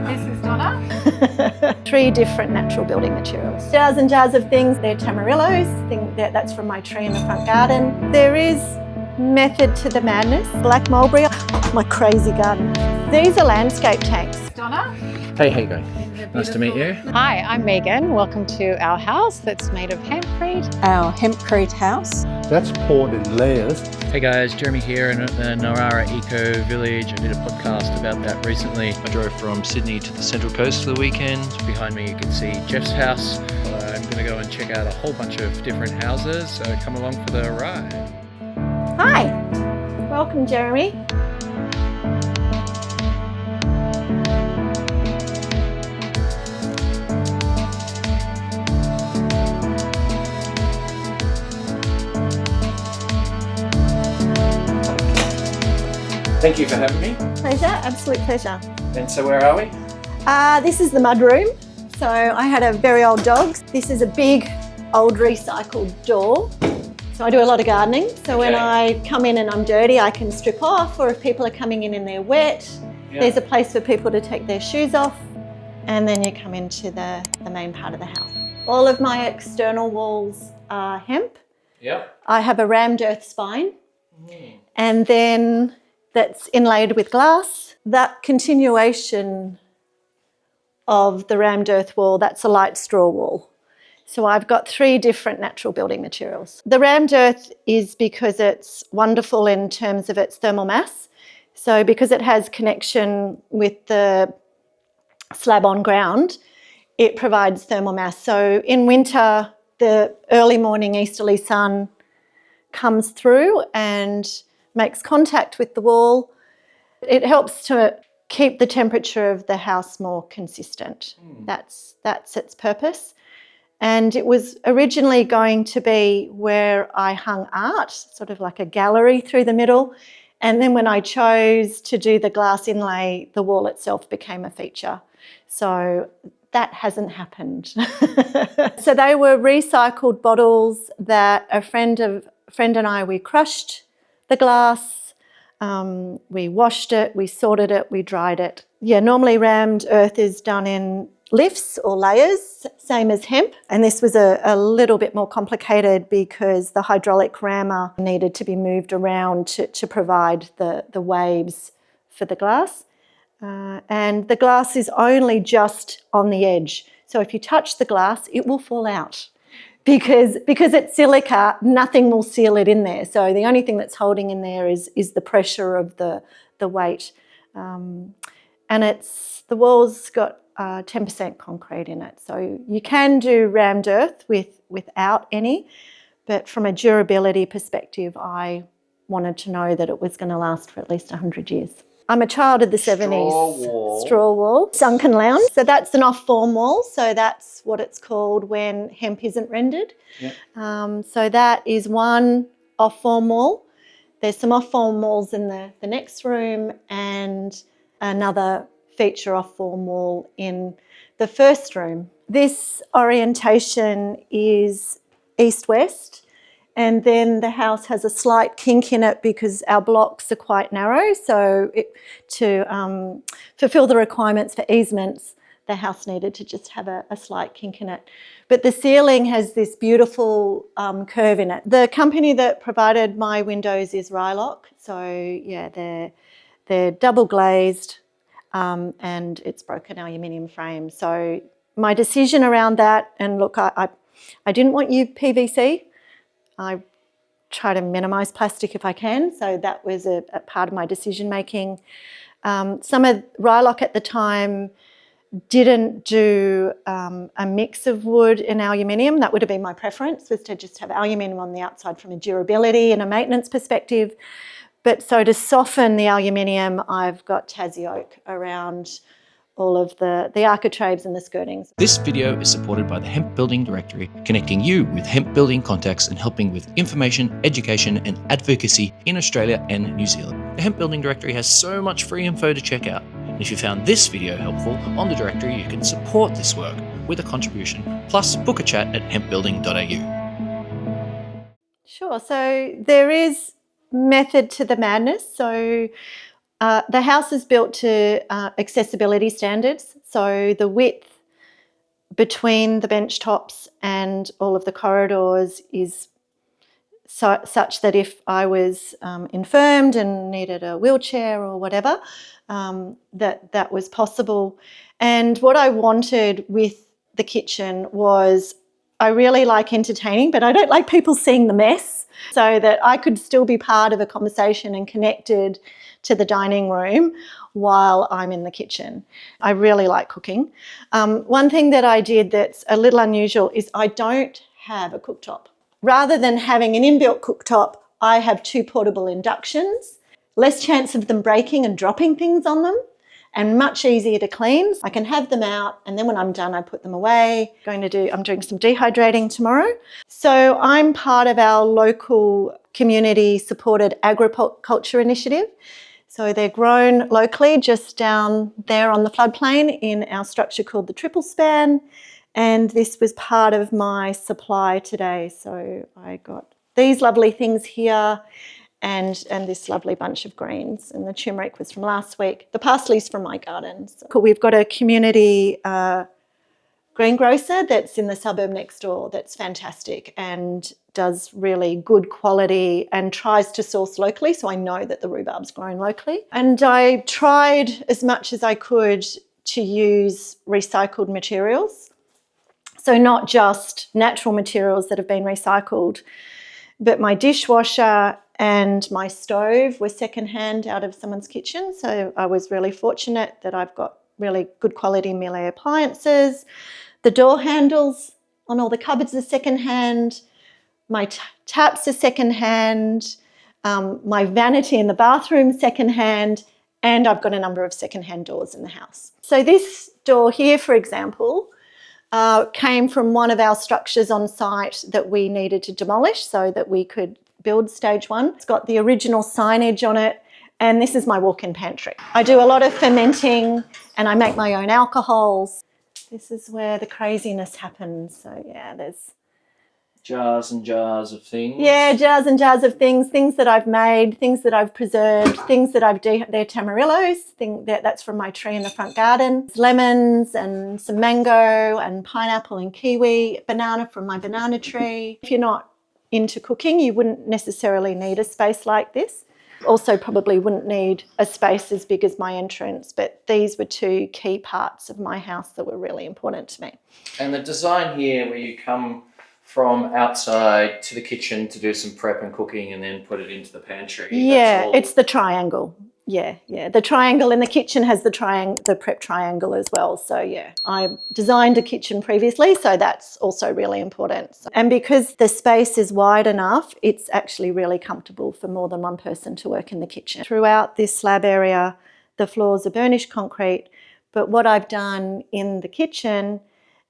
This is Donna. 3 different natural building materials. Jars and jars of things. They're tamarillos. That's from my tree in the front garden. There is method to the madness. Black mulberry, my crazy garden. These are landscape tanks. Donna. Hey, how you going? Nice to meet you. Hi, I'm Megan. Welcome to our house that's made of hempcrete. Our hempcrete house. That's poured in layers. Hey guys, Jeremy here in the Narara Ecovillage. I did a podcast about that recently. I drove from Sydney to the Central Coast for the weekend. Behind me you can see Jeff's house. I'm going to go and check out a whole bunch of different houses, so come along for the ride. Hi, welcome Jeremy. Thank you for having me. Pleasure, absolute pleasure. And so where are we? This is the mud room. So I had a very old dog. This is a big old recycled door. So I do a lot of gardening. So when I come in and I'm dirty, I can strip off, or if people are coming in and they're wet, there's a place for people to take their shoes off, and then you come into the main part of the house. All of my external walls are hemp. Yep. I have a RammedEarth spine, and then that's inlaid with glass. That continuation of the RammedEarth wall, that's a light straw wall. So I've got 3 different natural building materials. The RammedEarth is because it's wonderful in terms of its thermal mass. So because it has connection with the slab on ground, it provides thermal mass. So in winter, the early morning easterly sun comes through and makes contact with the wall. It helps to keep the temperature of the house more consistent. That's its purpose. And it was originally going to be where I hung art, sort of like a gallery through the middle. And then when I chose to do the glass inlay, the wall itself became a feature. So that hasn't happened. So they were recycled bottles that a friend and I, we crushed the glass, we washed it, we sorted it, we dried it. Yeah, normally RammedEarth is done in lifts or layers, same as hemp. And this was a little bit more complicated because the hydraulic rammer needed to be moved around to provide the waves for the glass. And the glass is only just on the edge. So if you touch the glass, it will fall out. Because it's silica, nothing will seal it in there. So the only thing that's holding in there is the pressure of the weight. And the wall's got 10% concrete in it. So you can do RammedEarth without any, but from a durability perspective, I wanted to know that it was going to last for at least 100 years. I'm a child of the 70s. Straw wall. Sunken lounge. So that's an off-form wall. So that's what it's called when hemp isn't rendered. Yep. So that is one off-form wall. There's some off-form walls in the next room and another feature off-form wall in the first room. This orientation is east-west. And then the house has a slight kink in it because our blocks are quite narrow. So to fulfil the requirements for easements, the house needed to just have a slight kink in it. But the ceiling has this beautiful curve in it. The company that provided my windows is Rylock. So yeah, they're double-glazed and it's broken aluminium frame. So my decision around that, and look, I didn't want PVC. I try to minimise plastic if I can, so that was a part of my decision making. Some of Rylock at the time didn't do a mix of wood and aluminium. That would have been my preference, was to just have aluminium on the outside from a durability and a maintenance perspective. But so to soften the aluminium, I've got Tassie oak around all of the architraves and the skirtings. This video is supported by the Hemp Building Directory, connecting you with hemp building contacts and helping with information, education and advocacy in Australia and New Zealand. The Hemp Building Directory has so much free info to check out. And if you found this video helpful, on the directory you can support this work with a contribution, plus book a chat at hempbuilding.au. Sure, so there is method to the madness. So The house is built to accessibility standards, so the width between the bench tops and all of the corridors is such that if I was infirmed and needed a wheelchair or whatever, that was possible. And what I wanted with the kitchen was, I really like entertaining, but I don't like people seeing the mess, so that I could still be part of a conversation and connected to the dining room while I'm in the kitchen. I really like cooking. One thing that I did that's a little unusual is I don't have a cooktop. Rather than having an inbuilt cooktop, I have 2 portable inductions. Less chance of them breaking and dropping things on them, and much easier to clean. I can have them out, and then when I'm done, I put them away. I'm doing some dehydrating tomorrow. So I'm part of our local community supported agriculture initiative. So they're grown locally just down there on the floodplain in our structure called the Triple Span. And this was part of my supply today. So I got these lovely things here and this lovely bunch of greens. And the turmeric was from last week. The parsley's from my garden. So we've got a community greengrocer that's in the suburb next door that's fantastic and does really good quality and tries to source locally. So I know that the rhubarb's grown locally. And I tried as much as I could to use recycled materials. So not just natural materials that have been recycled, but my dishwasher and my stove were secondhand out of someone's kitchen. So I was really fortunate that I've got really good quality Miele appliances. The door handles on all the cupboards are secondhand. My taps are secondhand. My vanity in the bathroom secondhand. And I've got a number of secondhand doors in the house. So this door here, for example, came from one of our structures on site that we needed to demolish so that we could build stage 1. It's got the original signage on it, and this is my walk-in pantry. I do a lot of fermenting and I make my own alcohols. This is where the craziness happens. So yeah, there's Jars and jars of things. Yeah, jars and jars of things that I've made, things that I've preserved, things that I've they're tamarillos, that's from my tree in the front garden. Lemons and some mango and pineapple and kiwi, banana from my banana tree. If you're not into cooking, you wouldn't necessarily need a space like this. Also probably wouldn't need a space as big as my entrance, but these were 2 key parts of my house that were really important to me. And the design here where you come from outside to the kitchen to do some prep and cooking and then put it into the pantry. Yeah, it's the triangle. Yeah. The triangle in the kitchen has the prep triangle as well. So yeah, I designed a kitchen previously, so that's also really important. And because the space is wide enough, it's actually really comfortable for more than one person to work in the kitchen. Throughout this slab area, the floors are burnished concrete, but what I've done in the kitchen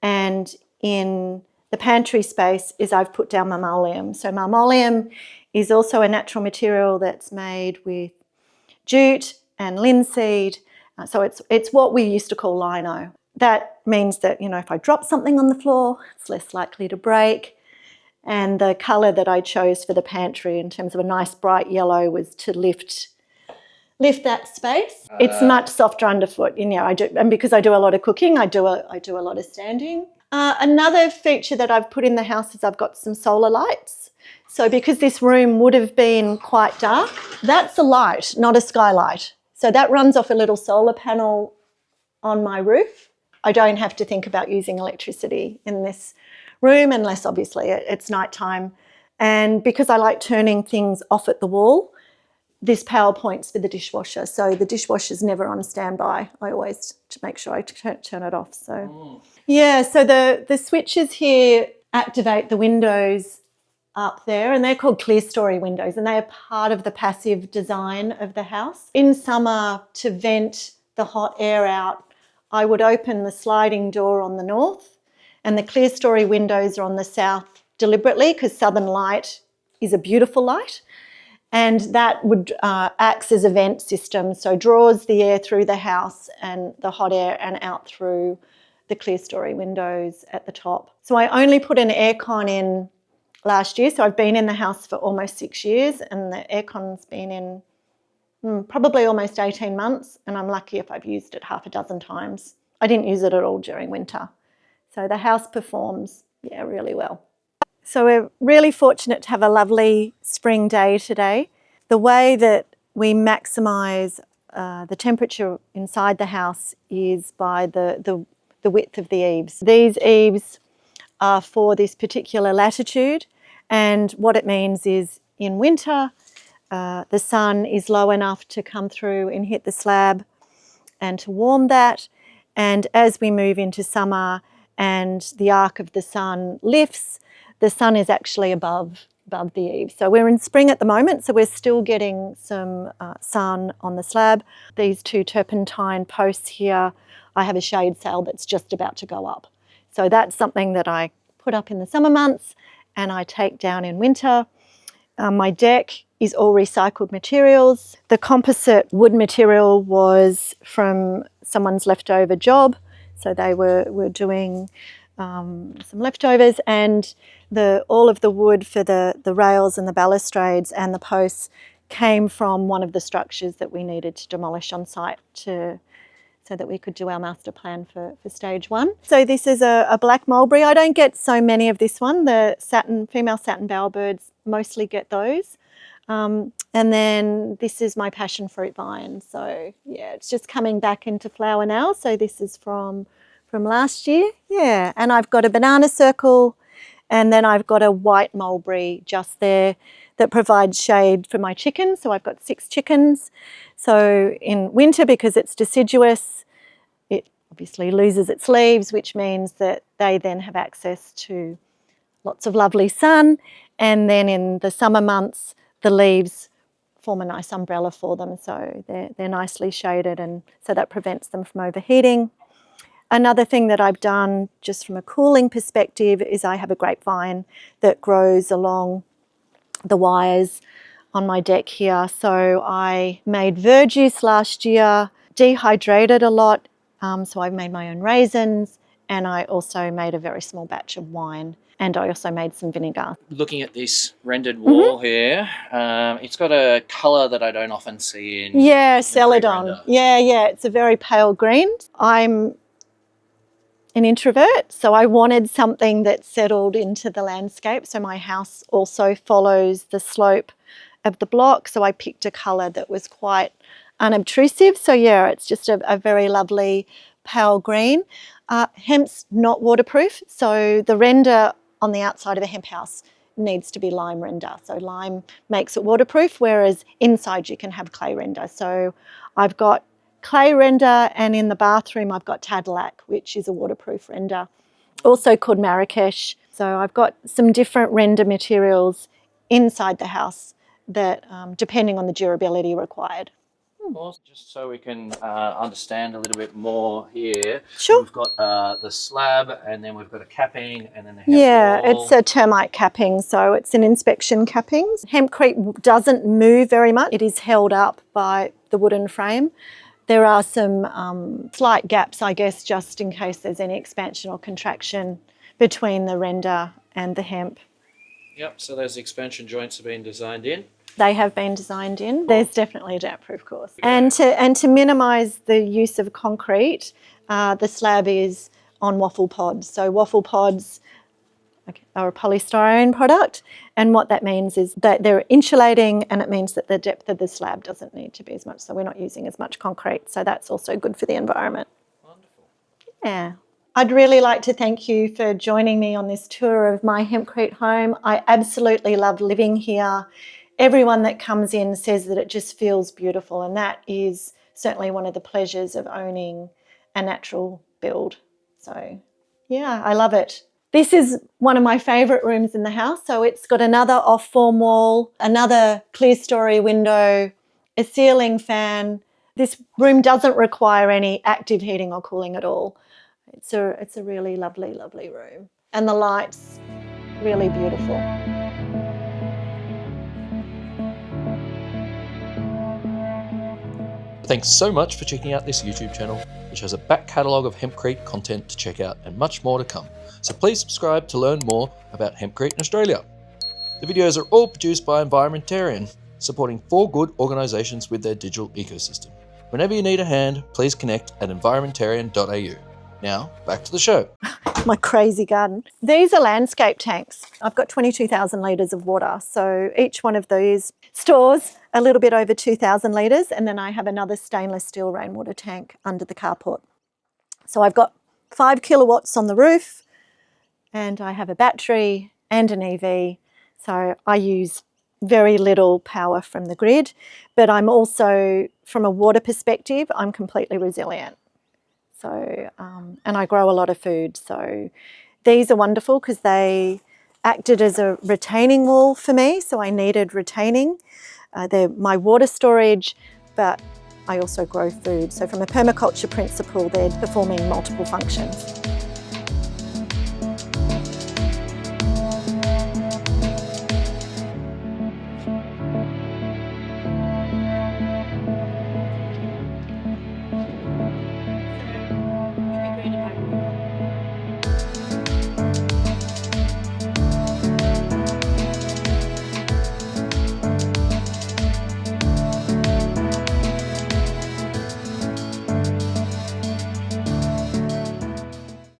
and in the pantry space is I've put down marmoleum. So marmoleum is also a natural material that's made with jute and linseed. So it's what we used to call lino. That means that, if I drop something on the floor, it's less likely to break. And the colour that I chose for the pantry in terms of a nice bright yellow was to lift that space. It's much softer underfoot. And because I do a lot of cooking, I do a lot of standing. Another feature that I've put in the house is I've got some solar lights. So because this room would have been quite dark, that's a light, not a skylight. So that runs off a little solar panel on my roof. I don't have to think about using electricity in this room unless obviously it's nighttime. And because I like turning things off at the wall, this power point's for the dishwasher. So the dishwasher's never on standby. I always make sure I turn it off. So yeah, so the switches here activate the windows up there, and they're called clear story windows, and they are part of the passive design of the house. In summer, to vent the hot air out, I would open the sliding door on the north, and the clear story windows are on the south deliberately because southern light is a beautiful light. And that would acts as a vent system, so draws the air through the house and the hot air and out through the clear story windows at the top. So I only put an aircon in last year, so I've been in the house for almost 6 years, and the aircon's been in probably almost 18 months, and I'm lucky if I've used it half a dozen times. I didn't use it at all during winter. So the house performs, really well. So we're really fortunate to have a lovely spring day today. The way that we maximise the temperature inside the house is by the width of the eaves. These eaves are for this particular latitude, and what it means is in winter the sun is low enough to come through and hit the slab and to warm that, and as we move into summer and the arc of the sun lifts, the sun is actually above the eaves. So we're in spring at the moment, so we're still getting some sun on the slab. These two turpentine posts here, I have a shade sail that's just about to go up. So that's something that I put up in the summer months and I take down in winter. My deck is all recycled materials. The composite wood material was from someone's leftover job. So they were doing some leftovers, and all of the wood for the rails and the balustrades and the posts came from one of the structures that we needed to demolish on site so that we could do our master plan for stage 1. So this is a black mulberry. I don't get so many of this one. The female satin bowerbirds mostly get those. And then this is my passion fruit vine. So it's just coming back into flower now. So this is from last year. And I've got a banana circle, and then I've got a white mulberry just there that provides shade for my chickens. So I've got 6 chickens. So in winter, because it's deciduous, it obviously loses its leaves, which means that they then have access to lots of lovely sun. And then in the summer months, the leaves form a nice umbrella for them. So they're nicely shaded, and so that prevents them from overheating. Another thing that I've done just from a cooling perspective is I have a grapevine that grows along the wires on my deck here. So I made verjuice last year, dehydrated a lot, so I've made my own raisins, and I also made a very small batch of wine, and I also made some vinegar. Looking at this rendered wall here, it's got a colour that I don't often see in Celadon. It's a very pale green. I'm an introvert, so I wanted something that settled into the landscape. So my house also follows the slope of the block, so I picked a colour that was quite unobtrusive. So it's just a very lovely pale green. Hemp's not waterproof, so the render on the outside of a hemp house needs to be lime render. So lime makes it waterproof, whereas inside you can have clay render. So I've got clay render, and in the bathroom I've got Tadlac, which is a waterproof render, also called Marrakesh. So I've got some different render materials inside the house that depending on the durability required. Just so we can understand a little bit more here. Sure. We've got the slab, and then we've got a capping, and then the hemp wall. It's a termite capping, so it's an inspection capping. Hempcrete doesn't move very much. It is held up by the wooden frame. There are some slight gaps, I guess, just in case there's any expansion or contraction between the render and the hemp. Yep, so those expansion joints have been designed in. They have been designed in. There's definitely a damp-proof course. And to minimise the use of concrete, the slab is on waffle pods. So waffle pods are a polystyrene product, and what that means is that they're insulating, and it means that the depth of the slab doesn't need to be as much, so we're not using as much concrete, so that's also good for the environment. Wonderful. I'd really like to thank you for joining me on this tour of my Hempcrete home. I absolutely love living here. Everyone that comes in says that it just feels beautiful, and that is certainly one of the pleasures of owning a natural build. So I love it. This is one of my favourite rooms in the house. So it's got another off-form wall, another clear-story window, a ceiling fan. This room doesn't require any active heating or cooling at all. It's a really lovely, lovely room. And the lights, really beautiful. Thanks so much for checking out this YouTube channel, which has a back catalogue of Hempcrete content to check out and much more to come. So please subscribe to learn more about Hempcrete in Australia. The videos are all produced by Environmentarian. supporting 4 good organisations with their digital ecosystem. Whenever you need a hand, please connect at environmentarian.au. Now, back to the show. My crazy garden. These are landscape tanks. I've got 22,000 litres of water. So each one of these stores a little bit over 2,000 litres, and then I have another stainless steel rainwater tank under the carport. So I've got 5 kilowatts on the roof, and I have a battery and an EV. So I use very little power from the grid, but I'm also, from a water perspective, I'm completely resilient. So, and I grow a lot of food. So these are wonderful because they acted as a retaining wall for me. So I needed retaining. They're my water storage, but I also grow food. So from a permaculture principle, they're performing multiple functions.